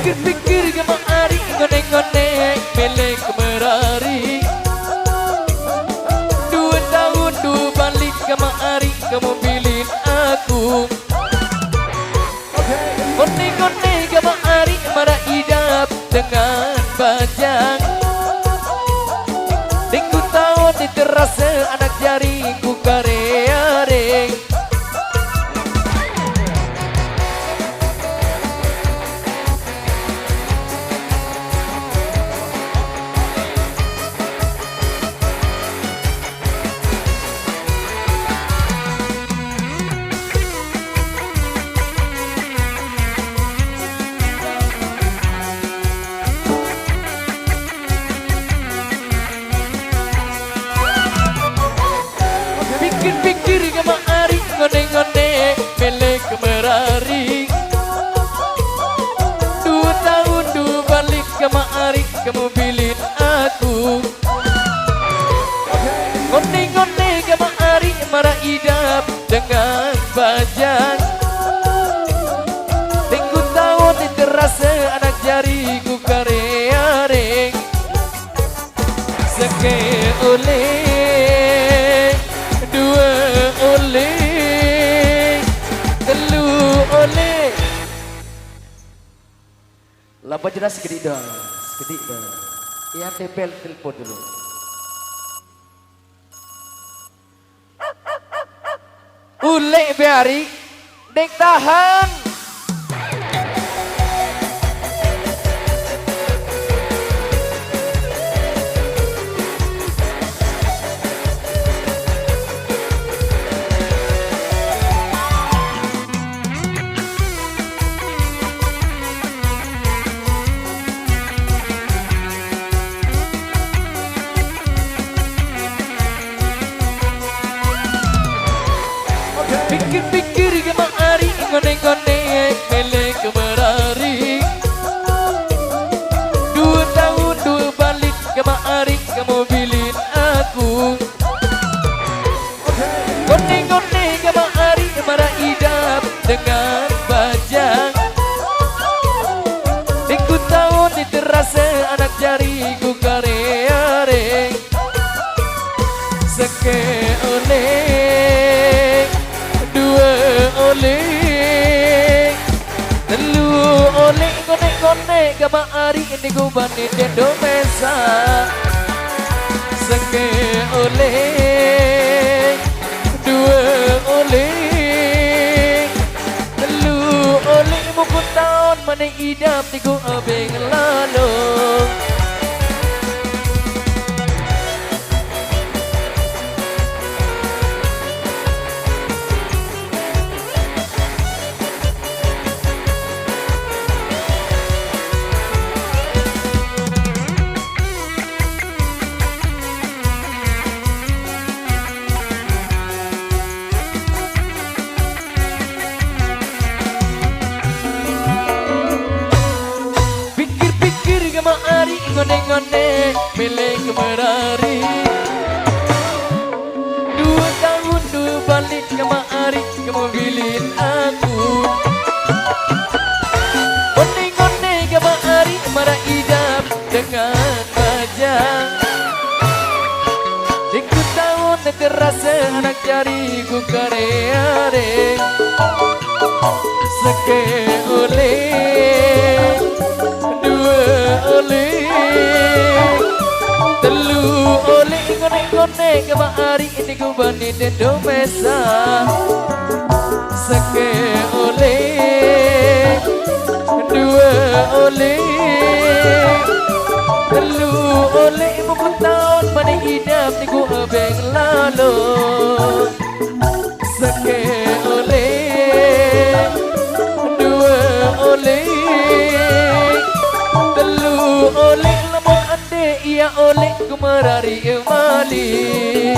Pikir-pikir kemari ngonek-ngonek milik merari. 2 tahun 2 balik kemari kamu pilih aku. Ngonek-ngonek kemari marah idap dengan bajang. Ku tahu terasa anak jariku kare-areng. Pikir-pikir kemari ngonek-ngonek milik merari. 2 tahun 2 balik kemari kamu pilih aku. Ngonek-ngonek kemari marah idap dengan bajang. Ku tahu terasa anak jariku kare-areng. Seke oleh 2 oleh 3 oleh. Lapa jelas sekedik dah. Iya tempel telepon dulu. Ulek biari dek tahan. Pikir-pikir kemari ngonek-ngonek milik merari. 2 tahun 2 balik kemari kamu pilih aku. Ngonek-ngonek kemari marah idap dengan bajang. Ku tahu terasa anak jariku kare-areng. Seke oleh 2 oleh 3 oleh. Ngonek-ngonek kemari ini ku banding dendo mesa. Seke oleh 2 oleh 3 oleh. Muku tahun mana idap tiku abeng lalu. Kemari ngonek-ngonek milik merari. 2 tahun 2 balik kemari kamu pilih aku. Ngonek-ngonek kemari marah idap dengan bajang. Ku tahu terasa anak jariku kare-areng. Seke oleh 2 oleh 3 oleh. Ngonek-ngonek kemari ini ku banding dendo mesa. Seke oleh 2 oleh 3 oleh. Muku tahun mana idap tiku abeng lalu. Seke oleh 2 oleh 3 oleh. Lemon ande ia oleh ku merari malik.